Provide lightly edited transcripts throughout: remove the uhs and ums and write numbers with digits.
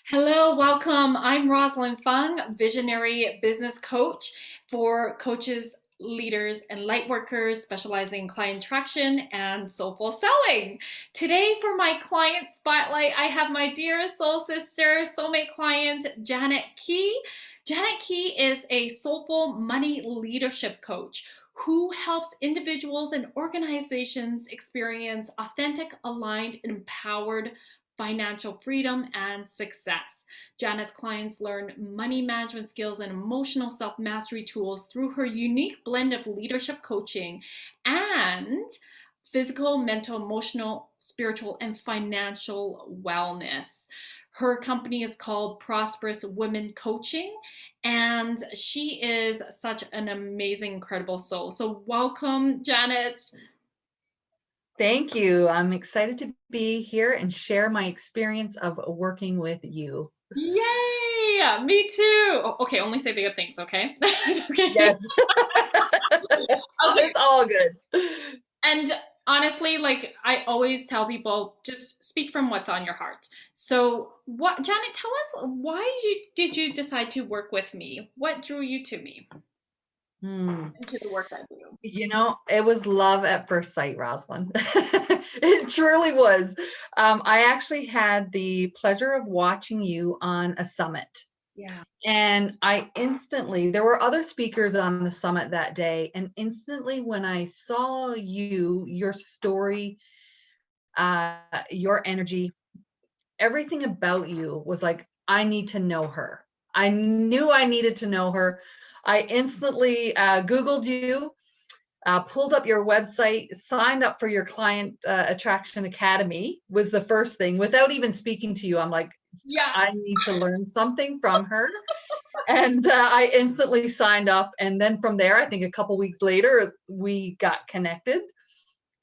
Hello, welcome. I'm Rosalind Fung, visionary business coach for coaches, leaders, and light workers specializing in client traction and soulful selling. Today, for my client spotlight, I have my dear soul sister, soulmate client, Janet Key. Janet Key is a soulful money leadership coach who helps individuals and organizations experience authentic, aligned, and empowered financial freedom and success. Janet's clients learn money management skills and emotional self mastery tools through her unique blend of leadership coaching and physical, mental, emotional, spiritual, and financial wellness. Her company is called Prosperous Woman Coaching, and she is such an amazing, incredible soul. So, welcome, Janet. Thank you. I'm excited to be here and share my experience of working with you. Yay! Me too. Okay, only say the good things, okay? Okay. Yes. Okay. It's all good. And honestly, like I always tell people, just speak from what's on your heart. So, what, Janet, tell us why did you decide to work with me? What drew you to me Hmm. and to the work I do? It was love at first sight, Rosalind. It truly was. I actually had the pleasure of watching you on a summit. Yeah. And there were other speakers on the summit that day. And instantly, when I saw you, your story, your energy, everything about you was like, I need to know her. I knew I needed to know her. I instantly Googled you, pulled up your website, signed up for your Client Attraction Academy was the first thing. Without even speaking to you, I'm like, Yeah. I need to learn something from her. And I instantly signed up. And then from there, I think a couple weeks later, we got connected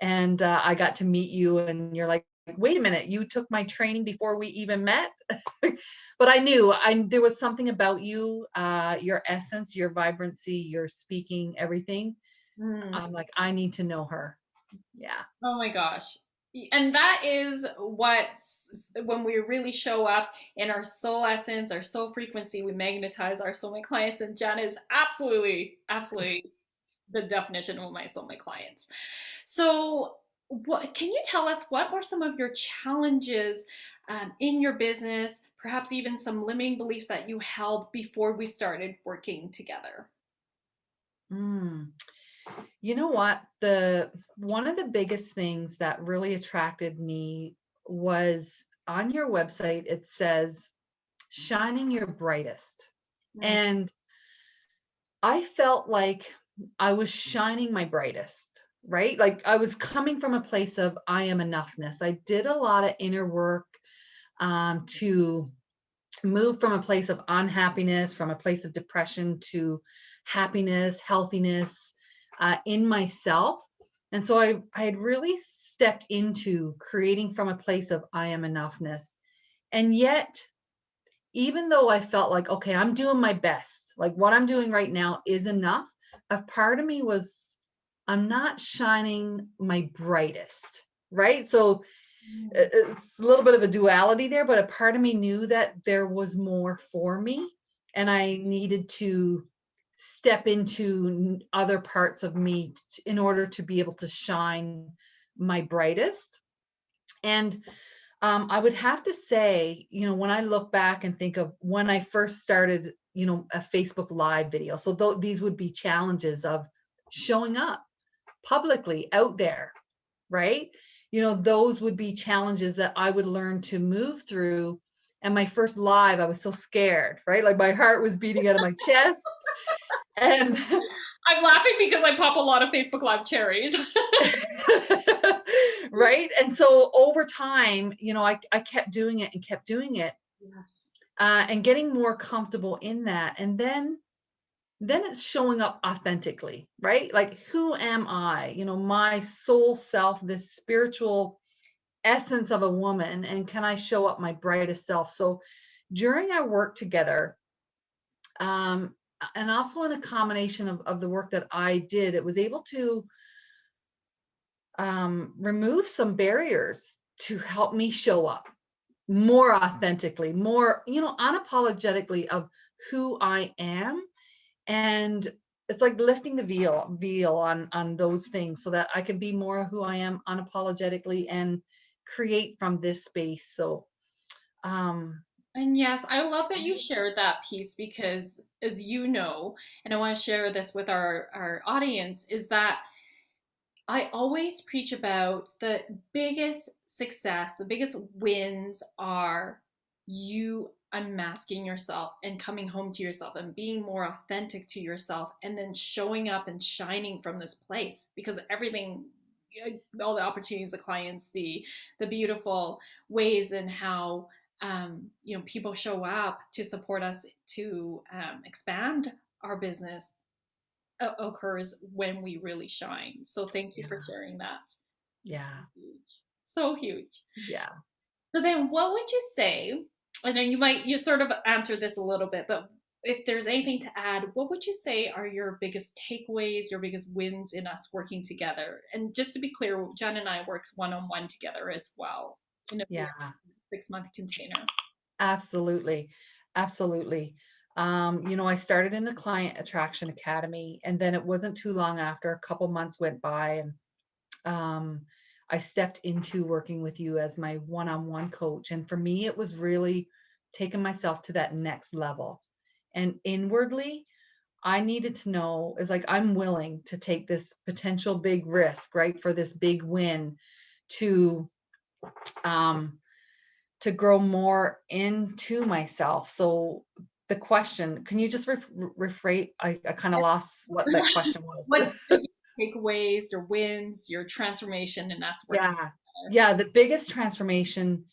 and I got to meet you. And you're like, wait a minute, you took my training before we even met. But I knew there was something about you, your essence, your vibrancy, your speaking, everything. Mm. I'm like, I need to know her. Yeah. Oh my gosh. And that is what, when we really show up in our soul essence, our soul frequency, we magnetize our soulmate clients. And Janet is absolutely, absolutely the definition of my soulmate clients. So, what can you tell us? What were some of your challenges in your business? Perhaps even some limiting beliefs that you held before we started working together. Mm. You know what? The One of the biggest things that really attracted me was on your website, it says shining your brightest. Mm. And I felt like I was shining my brightest, right? Like I was coming from a place of I am enoughness. I did a lot of inner work to move from a place of unhappiness, from a place of depression to happiness, healthiness in myself. And so I had really stepped into creating from a place of I am enoughness. And yet, even though I felt like, okay, I'm doing my best, like what I'm doing right now is enough, a part of me was, I'm not shining my brightest, right? So it's a little bit of a duality there, but a part of me knew that there was more for me and I needed to step into other parts of me in order to be able to shine my brightest. And I would have to say, when I look back and think of when I first started, a Facebook Live video, so these would be challenges of showing up publicly out there, right? Those would be challenges that I would learn to move through. And my first live, I was so scared, right? Like my heart was beating out of my chest. And I'm laughing because I pop a lot of Facebook Live cherries. right. And so over time, I kept doing it and kept doing it Yes. and getting more comfortable in that. And then it's showing up authentically, right? Like, who am I? My soul self, this spiritual essence of a woman, and can I show up my brightest self? So during our work together, um, and also in a combination of the work that I did, it was able to remove some barriers to help me show up. more authentically, more, unapologetically of who I am. And it's like lifting the veil on those things so that I can be more who I am unapologetically and create from this space. So, um, And yes, I love that you shared that piece because, as you know, and I want to share this with our audience, is that I always preach about the biggest success, the biggest wins are you unmasking yourself and coming home to yourself and being more authentic to yourself and then showing up and shining from this place because everything, all the opportunities, the clients, the beautiful ways and how people show up to support us to expand our business occurs when we really shine. So thank you for yeah, sharing that. So yeah, huge. So huge. yeah, So then what would you say? I know you sort of answered this a little bit, but if there's anything to add, what would you say are your biggest takeaways, your biggest wins in us working together? And just to be clear, Jen and I works one-on-one together as well in a yeah, 6-month container. absolutely. Absolutely. I started in the Client Attraction Academy, and then it wasn't too long after, a couple months went by, and um, I stepped into working with you as my one-on-one coach. And for me, it was really taking myself to that next level. And inwardly, I needed to know is like, I'm willing to take this potential big risk, right? For this big win to, um, to grow more into myself. So the question, can you just rephrase? I kind of lost what that question was. What's the biggest takeaways, your wins, your transformation in us working Yeah. together? Yeah. The biggest transformation,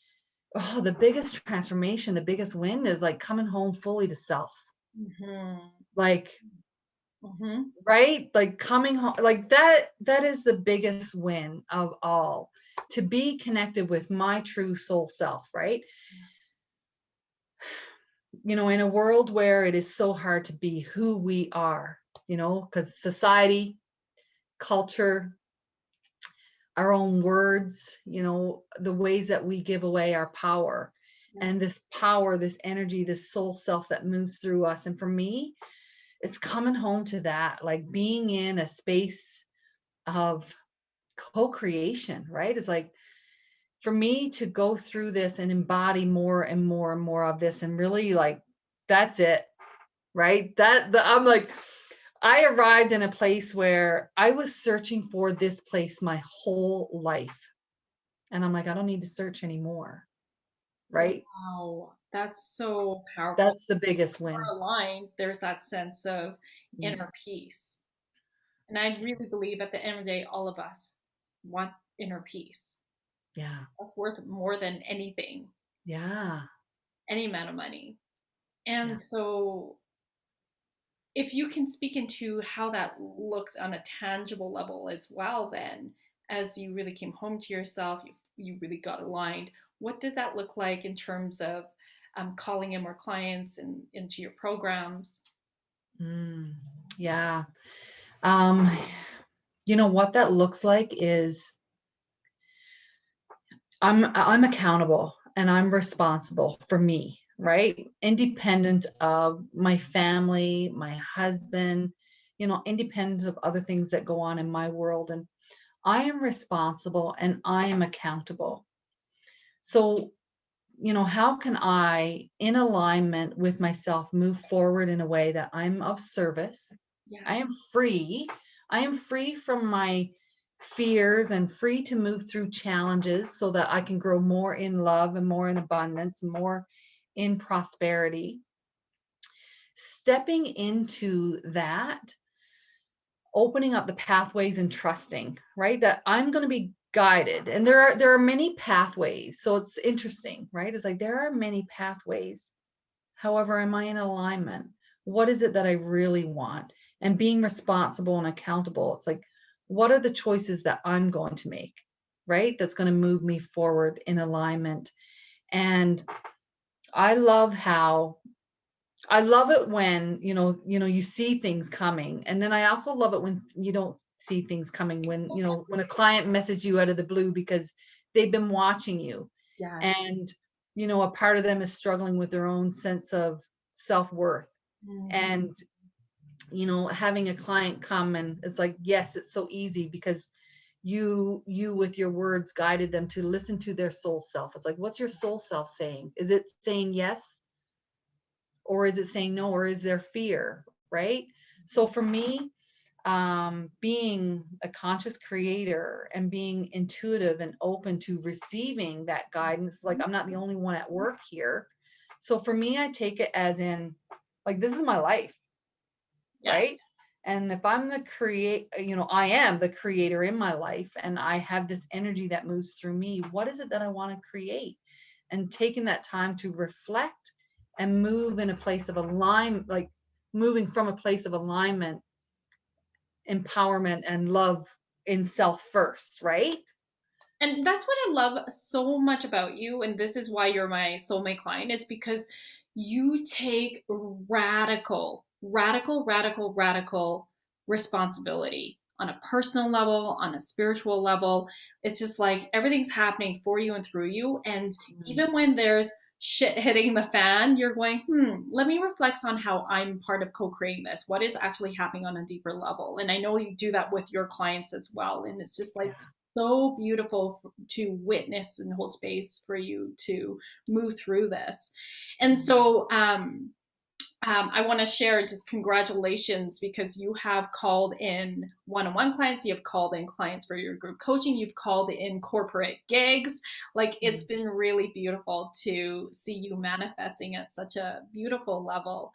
the biggest transformation, the biggest win is like coming home fully to self. Mm-hmm. Like, Mm-hmm. right? Like coming home, like that is the biggest win of all. To be connected with my true soul self, right? Yes. In a world where it is so hard to be who we are, because society, culture, our own words, the ways that we give away our power, Yes. and this power, this energy, this soul self that moves through us. And for me, it's coming home to that, like being in a space of co-creation, right? It's like for me to go through this and embody more and more and more of this and really like that's it, right? I'm like I arrived in a place where I was searching for this place my whole life. And I'm like, I don't need to search anymore, right? Wow, that's so powerful. That's the biggest We're win. aligned, there's that sense of Mm, inner peace. And I really believe at the end of the day, all of us want inner peace. yeah. That's worth more than anything, Yeah. any amount of money. Yeah. And so, if you can speak into how that looks on a tangible level as well, then as you really came home to yourself, you really got aligned. What does that look like in terms of calling in more clients and into your programs? Mm, yeah. Um, what that looks like is I'm accountable and I'm responsible for me, right? Independent of my family, my husband, independent of other things that go on in my world. And I am responsible and I am accountable. So, how can I, in alignment with myself, move forward in a way that I'm of service? I Yes. am free. I am free from my fears and free to move through challenges so that I can grow more in love and more in abundance, more in prosperity. Stepping into that, opening up the pathways and trusting, right? That I'm going to be guided. And there are many pathways. So it's interesting, right? It's like there are many pathways. However, am I in alignment? What is it that I really want? And being responsible and accountable. It's like, what are the choices that I'm going to make, right? That's going to move me forward in alignment. And I love how I love it when, you see things coming. And then I also love it when you don't see things coming, when a client messages you out of the blue because they've been watching you. Yes. And a part of them is struggling with their own sense of self-worth. Mhm. And having a client come and it's like, yes, it's so easy because you with your words guided them to listen to their soul self. It's like, what's your soul self saying? Is it saying yes, or is it saying no, or is there fear, right? So for me, being a conscious creator and being intuitive and open to receiving that guidance, like I'm not the only one at work here. So for me, I take it as in, like, this is my life, Yeah. right? And if I'm I am the creator in my life and I have this energy that moves through me, what is it that I want to create? And taking that time to reflect and move in a place of alignment, like moving from a place of alignment, empowerment, and love in self first, right? And that's what I love so much about you. And this is why you're my soulmate client, is because you take radical responsibility on a personal level, on a spiritual level. It's just like everything's happening for you and through you. And Mm. even when there's shit hitting the fan, you're going, let me reflect on how I'm part of co-creating this. What is actually happening on a deeper level? And I know you do that with your clients as well. And it's just like, Yeah. so beautiful to witness and hold space for you to move through this. And so I want to share just congratulations, because you have called in one-on-one clients, you have called in clients for your group coaching, you've called in corporate gigs. Like, it's Mm. been really beautiful to see you manifesting at such a beautiful level.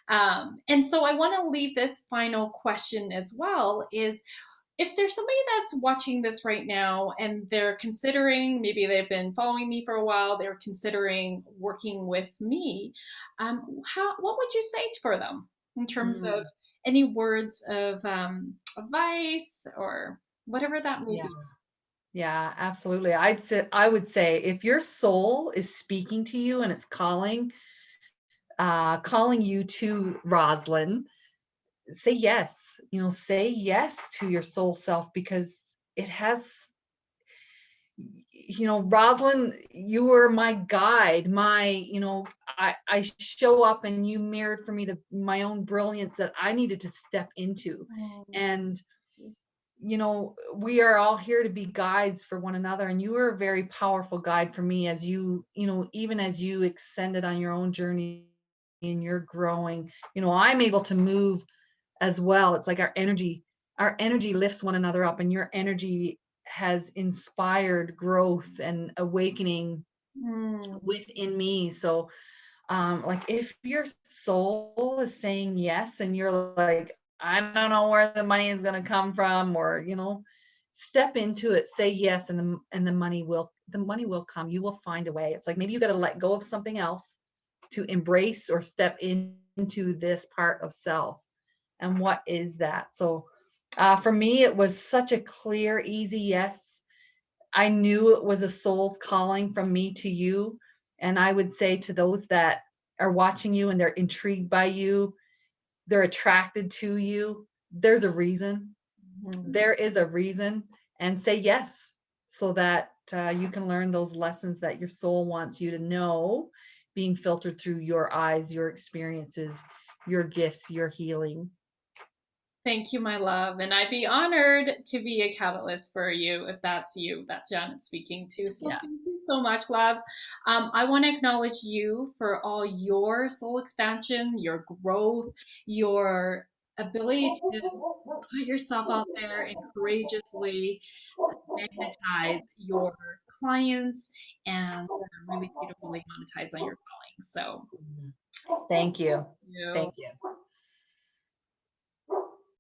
And so I want to leave this final question as well, is if there's somebody that's watching this right now and they're considering, maybe they've been following me for a while, they're considering working with me, what would you say for them in terms of Mm. any words of advice or whatever that may Yeah. be? Yeah, absolutely. I would say if your soul is speaking to you and it's calling you to Roslyn, say yes. Say yes to your soul self because it has, Roslyn, you were my guide, I show up and you mirrored for me my own brilliance that I needed to step into. Mm. And we are all here to be guides for one another. And you were a very powerful guide for me as even as you extended on your own journey and you're growing, I'm able to move as well. It's like our energy lifts one another up, and your energy has inspired growth and awakening Mm. within me. So, like if your soul is saying yes and you're like, I don't know where the money is going to come from, or step into it, say yes, and the money will come. You will find a way. It's like maybe you got to let go of something else to embrace or step into this part of self. And what is that? So, for me, it was such a clear, easy yes. I knew it was a soul's calling from me to you. And I would say to those that are watching you and they're intrigued by you, they're attracted to you, there's a reason. Mm. There is a reason. And say yes so that you can learn those lessons that your soul wants you to know, being filtered through your eyes, your experiences, your gifts, your healing. Thank you, my love. And I'd be honored to be a catalyst for you if that's you, that Janet speaking to. So Yeah. thank you so much, love. I want to acknowledge you for all your soul expansion, your growth, your ability to put yourself out there and courageously magnetize your clients and really beautifully monetize on your calling. So, Thank you. you. Thank you.